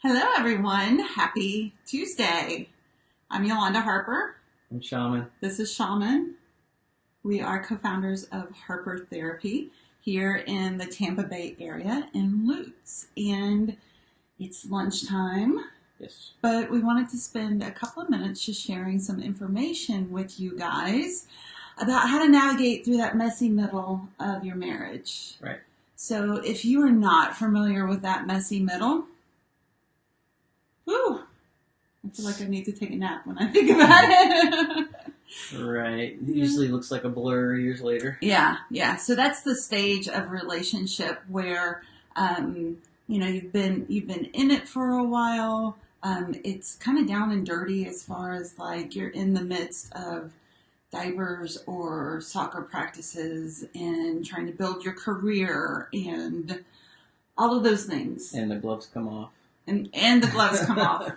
Hello, everyone. Happy Tuesday. I'm Yolanda Harper. I'm Shaman. This is Shaman. We are co-founders of Harper Therapy here in the Tampa Bay area in Lutz. And it's lunchtime, Yes. but we wanted to spend a couple of minutes just sharing some information with you guys about how to navigate through that messy middle of your marriage. Right. So if you are not familiar with that messy middle, whew, I feel like I need to take a nap when I think about it. Right. It usually looks like a blur years later. Yeah. So that's the stage of relationship where, you've been in it for a while. It's kind of down and dirty as far as like you're in the midst of diapers or soccer practices and trying to build your career and all of those things. And the gloves come off. And the gloves come off.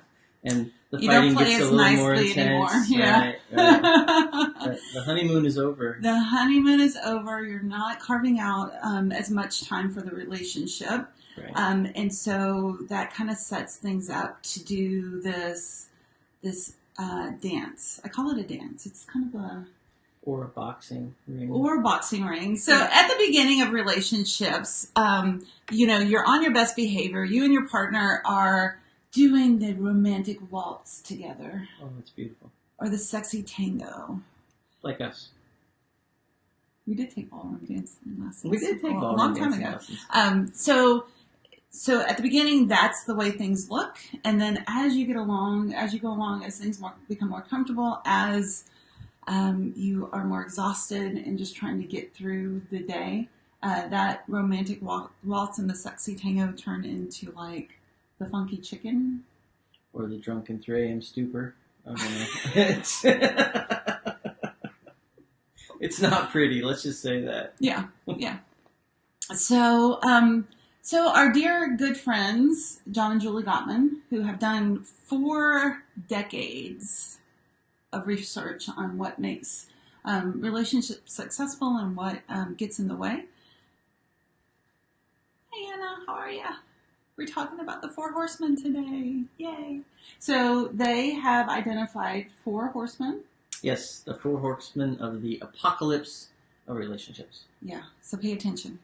And the You fighting don't play gets as a little more nicely intense. anymore. Yeah. Right. The honeymoon is over. The honeymoon is over. You're not carving out as much time for the relationship. Right. And so that kind of sets things up to do this dance. I call it a dance. It's kind of Or a boxing ring. or a boxing ring. So at the beginning of relationships, you're on your best behavior. You and your partner are doing the romantic waltz together. Oh, that's beautiful. Or the sexy tango. Like us. We did take ballroom dancing lessons. We did take a ballroom long time dancing ago. lessons. So at the beginning, that's the way things look, and then as you go along, as things become more comfortable, as you are more exhausted and just trying to get through the day, that romantic waltz and the sexy tango turn into like the funky chicken. Or the drunken 3 a.m. stupor. I don't know. It's not pretty, let's just say that. Yeah. So our dear good friends, John and Julie Gottman, who have done 4 decades of research on what makes relationships successful and what gets in the way. Hey, Anna, how are you? We're talking about the Four Horsemen today. Yay. So they have identified 4 horsemen. Yes, the 4 horsemen of the apocalypse of relationships. Yeah, so pay attention.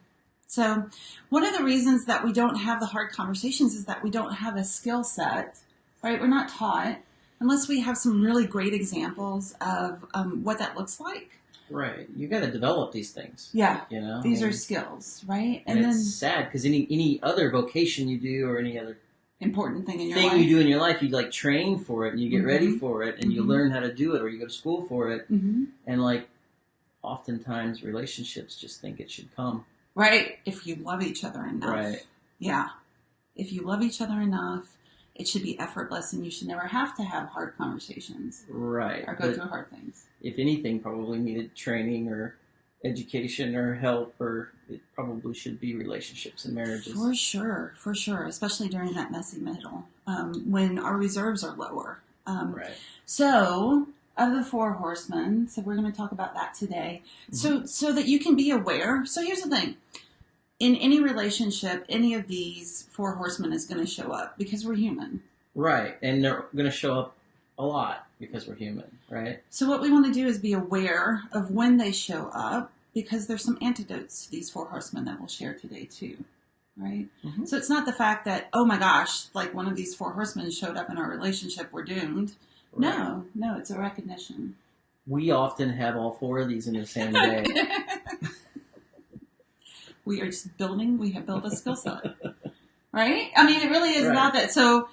So one of the reasons that we don't have the hard conversations is that we don't have a skill set, right? We're not taught unless we have some really great examples of what that looks like. Right. You got to develop these things. Yeah. You know? These are skills, right? And it's sad because any other vocation you do or any other important thing in your thing life. you do in your life, you like train for it and you get ready for it and you learn how to do it or you go to school for it. And like oftentimes relationships just think it should come. Right. If you love each other enough. Right. Yeah. If you love each other enough, it should be effortless and you should never have to have hard conversations. Right. Or go through hard things. If anything, probably needed training or education or help, or it probably should be relationships and marriages. For sure. Especially during that messy middle, when our reserves are lower. Right. So, of the 4 horsemen, so we're going to talk about that today. So that you can be aware. So here's the thing. In any relationship, any of these 4 horsemen is going to show up because we're human. Right. And they're going to show up a lot because we're human, right? So what we want to do is be aware of when they show up because there's some antidotes to these 4 horsemen that we'll share today too, right? So it's not the fact that, oh my gosh, like one of these 4 horsemen showed up in our relationship, we're doomed. Right. No, it's a recognition. We often have all 4 of these in the same day. We are just we have built a skill set, right? I mean, it really is about that. So,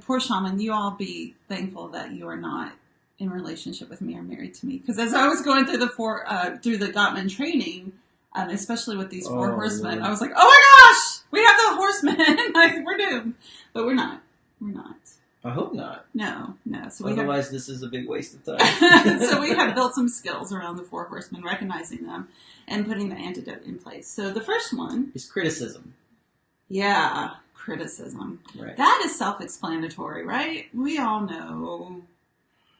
poor Shaman, you all be thankful that you are not in relationship with me or married to me. Because as I was going through through the Gottman training, especially with these 4 horsemen, I was like, oh my gosh, we have the horsemen. Like, we're doomed. But we're not. I hope not. No. So otherwise, this is a big waste of time. So we have built some skills around the 4 horsemen, recognizing them and putting the antidote in place. So the first one is criticism. Yeah, criticism. Right. That is self-explanatory, right? We all know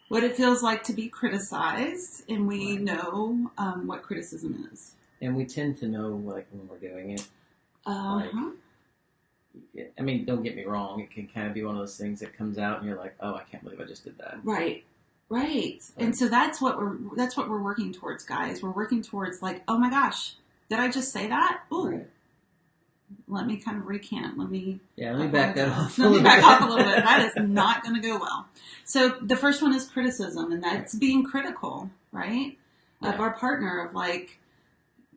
what it feels like to be criticized, and we know what criticism is. And we tend to know like when we're doing it. Uh-huh. I mean, don't get me wrong. It can kind of be one of those things that comes out and you're like, oh, I can't believe I just did that. Right. And so that's what we're working towards, guys. We're working towards like, oh my gosh, did I just say that? Ooh. Right. Let me kind of recant. Let me back that off. Let me back off a little bit. That is not going to go well. So the first one is criticism, and that's being critical, right? Of our partner, of like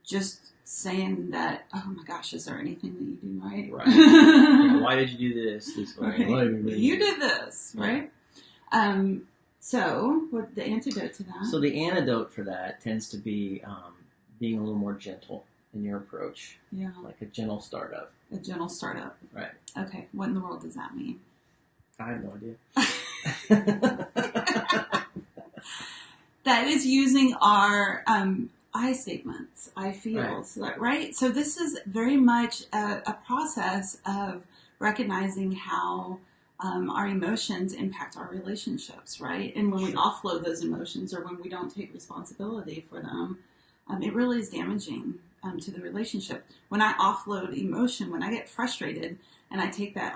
just saying that, oh my gosh, is there anything that you do right? Right. Why did you do this way? Right. You did this, right? So what the antidote to that? So the antidote for that tends to be being a little more gentle in your approach. Yeah. Like a gentle startup. A gentle startup. Right. Okay. What in the world does that mean? I have no idea. That is using our I statements, I feels, right? So this is very much a process of recognizing how our emotions impact our relationships, right? And when we offload those emotions or when we don't take responsibility for them, it really is damaging to the relationship. When I offload emotion, when I get frustrated and I take that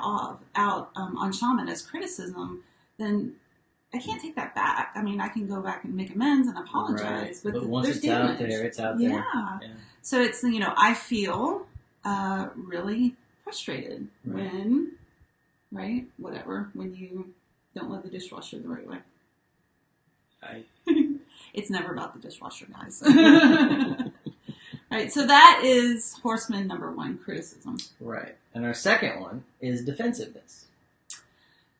out on shaman as criticism, then I can't take that back. I mean, I can go back and make amends and apologize, but once it's out there, it's out there. Yeah. So it's, I feel really frustrated when, when you don't load the dishwasher the right way. It's never about the dishwasher, guys. Right, so that is horseman number 1, criticism. Right. And our second one is defensiveness.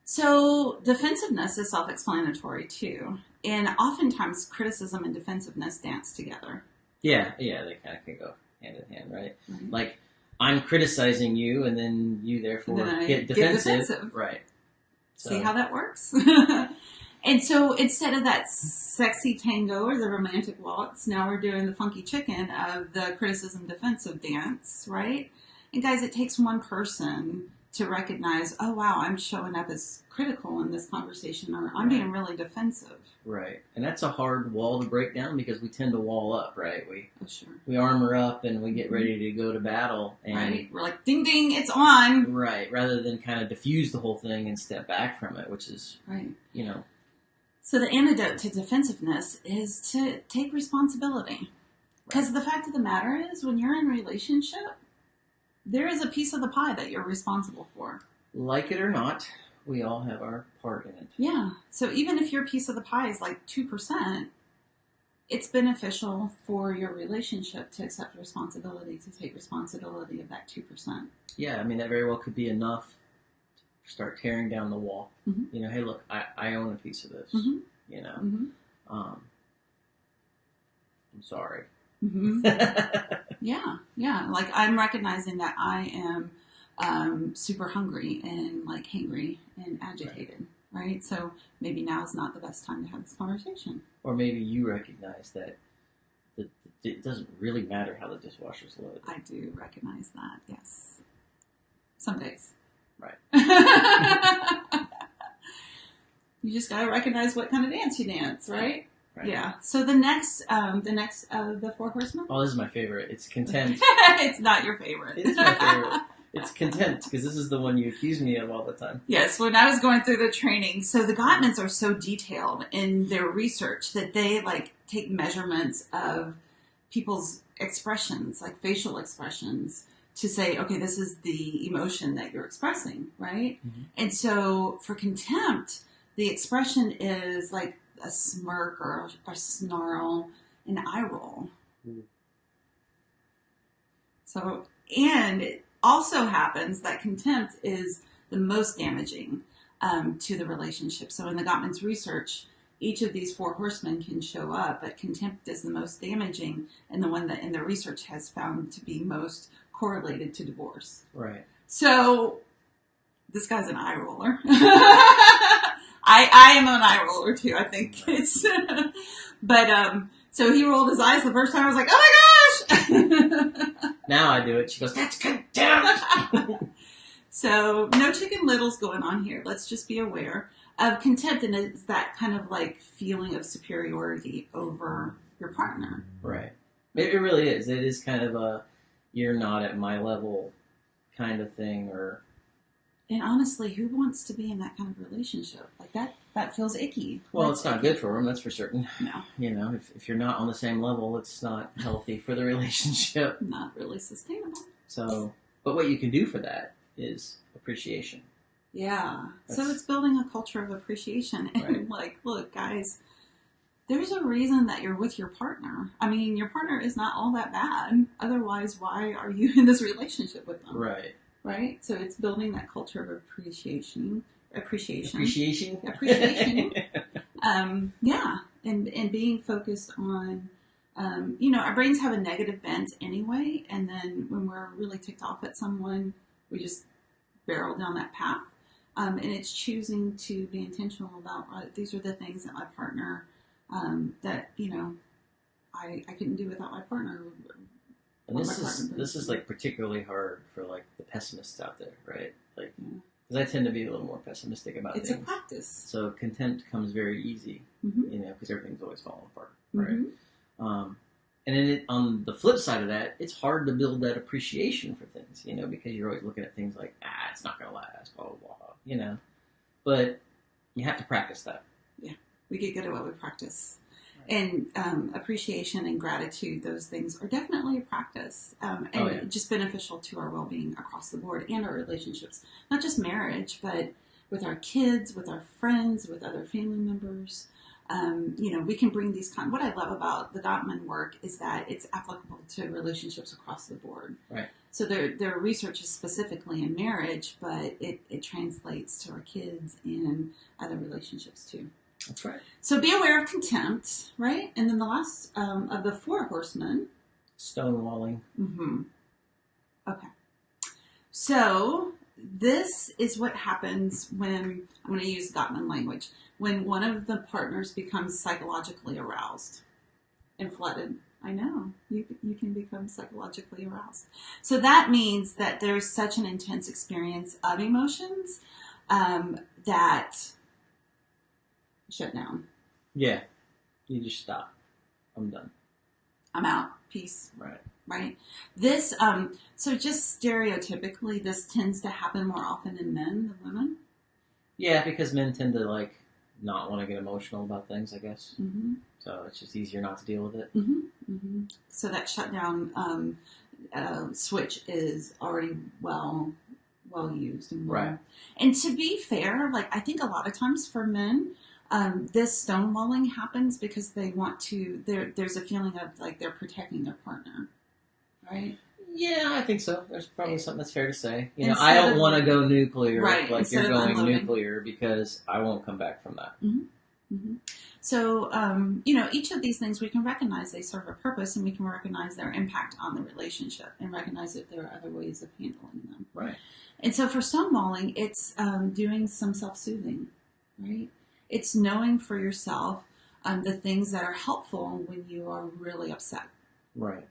So defensiveness is self-explanatory too. And oftentimes criticism and defensiveness dance together. Yeah, they kind of can go hand in hand, right? Like, I'm criticizing you and then you therefore get defensive. Right. So. See how that works? And so instead of that sexy tango or the romantic waltz, now we're doing the funky chicken of the criticism defensive dance, right? And guys, it takes one person to recognize, oh wow, I'm showing up as critical in this conversation, or I'm being really defensive. Right. And that's a hard wall to break down because we tend to wall up, right? We armor up and we get ready to go to battle. And we're like, ding ding, it's on. Right. Rather than kind of diffuse the whole thing and step back from it, which is, So the antidote to defensiveness is to take responsibility. Because the fact of the matter is, when you're in a relationship, there is a piece of the pie that you're responsible for. Like it or not, we all have our part in it. Yeah. So even if your piece of the pie is like 2%, it's beneficial for your relationship to accept responsibility, to take responsibility of that 2%. Yeah, I mean, that very well could be enough to start tearing down the wall. Mm-hmm. Hey, look, I own a piece of this. Mm-hmm. I'm sorry. Mm-hmm. Yeah. Like, I'm recognizing that I am super hungry and like hangry and agitated, right? So maybe now is not the best time to have this conversation. Or maybe you recognize that it doesn't really matter how the dishwasher's loaded. I do recognize that, yes. Some days. Right. You just gotta recognize what kind of dance you dance, right? Right. Yeah. So the next of the Four Horsemen? Oh, this is my favorite. It's contempt. It's not your favorite. It is my favorite. It's contempt, because this is the one you accuse me of all the time. Yes, when I was going through the training. So the Gottmans are so detailed in their research that they like take measurements of people's expressions, like facial expressions, to say, okay, this is the emotion that you're expressing, right? Mm-hmm. And so for contempt, the expression is like a smirk or a snarl, an eye roll. Mm. So, and it also happens that contempt is the most damaging to the relationship. So in the Gottman's research, each of these Four Horsemen can show up, but contempt is the most damaging and the one that in the research has found to be most correlated to divorce. Right. So this guy's an eye roller. I am an eye roller too, I think. It's but so he rolled his eyes the first time. I was like, oh my gosh. Now I do it. She goes, that's contempt. So no chicken littles going on here. Let's just be aware of contempt, and it's that kind of like feeling of superiority over your partner. Right. It really is. It is kind of a you're not at my level kind of thing, or And honestly, who wants to be in that kind of relationship? Like that feels icky. Well, That's it's not icky. good for them, that's for certain. No. You know, if you're not on the same level, it's not healthy for the relationship. Not really sustainable. So, but what you can do for that is appreciation. Yeah. So it's building a culture of appreciation. And Right. like, look, guys, there's a reason that you're with your partner. I mean, your partner is not all that bad. Otherwise, why are you in this relationship with them? Right. Right? So it's building that culture of appreciation. Appreciation? Yeah. And being focused on, you know, our brains have a negative bent anyway. And then when we're really ticked off at someone, we just barrel down that path. And it's choosing to be intentional about, these are the things that my partner, that, you know, I couldn't do without my partner. And this is like particularly hard for like the pessimists out there, right? Like, because I tend to be a little more pessimistic about things. It's a practice. So contempt comes very easy, Mm-hmm. you know, because everything's always falling apart, right? Mm-hmm. And then on the flip side of that, it's hard to build that appreciation for things, you know, because you're always looking at things like, it's not going to last, blah, blah, blah, you know. But you have to practice that. Yeah, we get good at what we practice. And appreciation and gratitude, those things are definitely a practice. And just beneficial to our well-being across the board and our relationships. Not just marriage, but with our kids, with our friends, with other family members. You know, we can bring these what I love about the Gottman work is that it's applicable to relationships across the board. Right. So their research is specifically in marriage, but it translates to our kids and other relationships too. That's right. So be aware of contempt, right? And then the last of the Four Horsemen. Stonewalling. Mm-hmm. Okay. So this is what happens when, I'm going to use Gottman language, when one of the partners becomes psychologically aroused and flooded. I know, you can become psychologically aroused. So that means that there's such an intense experience of emotions that shut down. Yeah. You just stop. I'm done. I'm out. Peace. Right. This, so just stereotypically, this tends to happen more often in men than women. Yeah, because men tend to like not want to get emotional about things, I guess. Mm-hmm. So it's just easier not to deal with it. Mm-hmm. Mm-hmm. So that shutdown switch is already well used and well. Right. And to be fair, like I think a lot of times for men, this stonewalling happens because they want to. There's a feeling of like they're protecting their partner, right? Yeah, I think so. There's probably something that's fair to say. You know, I don't want to go nuclear, right, like you're going unloading. nuclear, because I won't come back from that. Mm-hmm. Mm-hmm. So, you know, each of these things we can recognize they serve a purpose, and we can recognize their impact on the relationship, and recognize that there are other ways of handling them. Right. And so, for stonewalling, it's doing some self-soothing, right? It's knowing for yourself the things that are helpful when you are really upset. Right.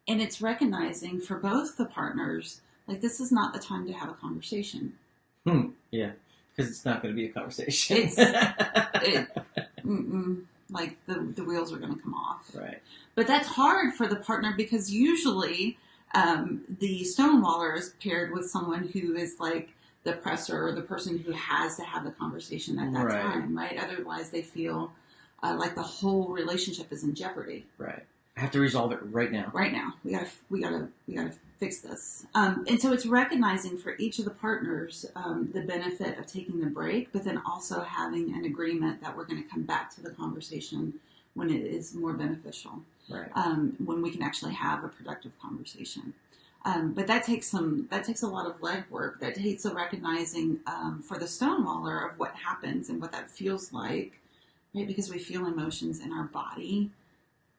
And it's recognizing for both the partners, like this is not the time to have a conversation. Yeah, because it's not going to be a conversation. Like the wheels are going to come off. Right. But that's hard for the partner because usually the stonewaller is paired with someone who is like the oppressor or the person who has to have the conversation at that time, right? Otherwise they feel like the whole relationship is in jeopardy. Right. I have to resolve it right now. Right now. We gotta fix this. And so it's recognizing for each of the partners the benefit of taking the break, but then also having an agreement that we're going to come back to the conversation when it is more beneficial. Right. When we can actually have a productive conversation. But that takes a lot of legwork. That takes a recognizing for the stonewaller of what happens and what that feels like, right? Because we feel emotions in our body.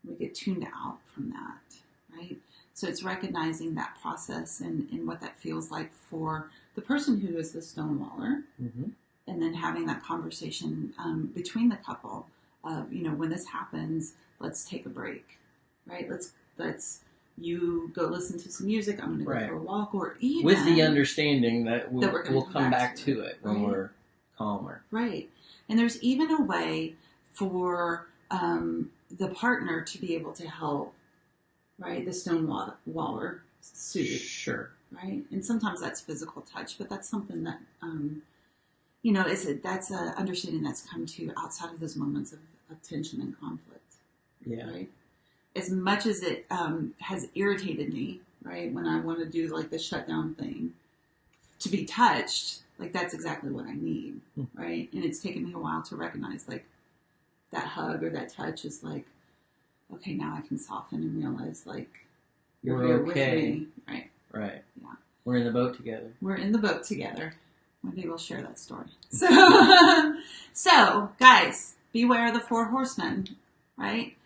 We get tuned out from that, right? So it's recognizing that process and what that feels like for the person who is the stonewaller, mm-hmm. and then having that conversation between the couple of, you know, when this happens, let's take a break, right? Let's you go listen to some music. I'm going to go for a walk, or even with the understanding that we'll come back to it when we're calmer, right? And there's even a way for the partner to be able to help, right? The stonewaller soothe. Sure. right? And sometimes that's physical touch, but that's something that, that's a understanding that's come to outside of those moments of tension and conflict. Yeah. Right. As much as it has irritated me, right, when I want to do like the shutdown thing, to be touched, like that's exactly what I need, right? And it's taken me a while to recognize like that hug or that touch is like, okay, now I can soften and realize like you're here with me, right? Right. Yeah. We're in the boat together. We're in the boat together. Maybe we'll share that story. So guys, beware of the Four Horsemen, right?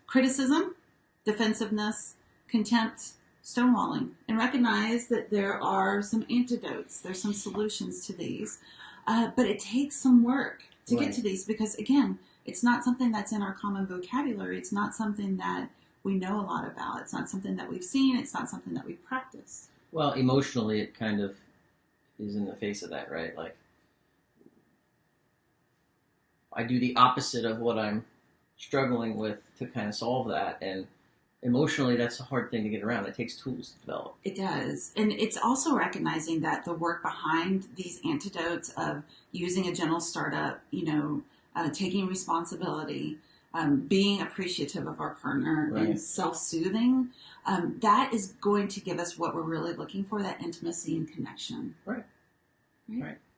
Criticism, defensiveness, contempt, stonewalling, and recognize that there are some antidotes. There's some solutions to these, but it takes some work to get to these because, again, it's not something that's in our common vocabulary. It's not something that we know a lot about. It's not something that we've seen. It's not something that we've practiced. Well, emotionally, it kind of is in the face of that, right? Like, I do the opposite of what I'm struggling with to kind of solve that, and emotionally that's a hard thing to get around. It takes tools to develop. It does. And it's also recognizing that the work behind these antidotes of using a gentle startup, taking responsibility, being appreciative of our partner, and self-soothing, that is going to give us what we're really looking for, that intimacy and connection. Right.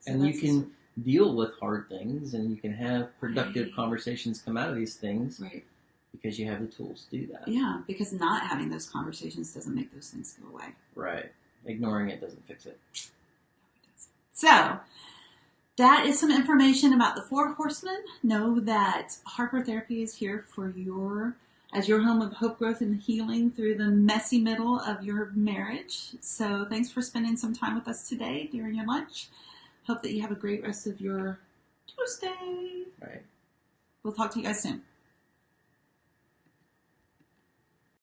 So and you can deal with hard things, and you can have productive conversations come out of these things because you have the tools to do that. Yeah, because not having those conversations doesn't make those things go away. Right. Ignoring it doesn't fix it. So, that is some information about the Four Horsemen. Know that Harper Therapy is here for as your home of hope, growth, and healing through the messy middle of your marriage. So thanks for spending some time with us today during your lunch. Hope that you have a great rest of your Tuesday. Right. We'll talk to you guys soon.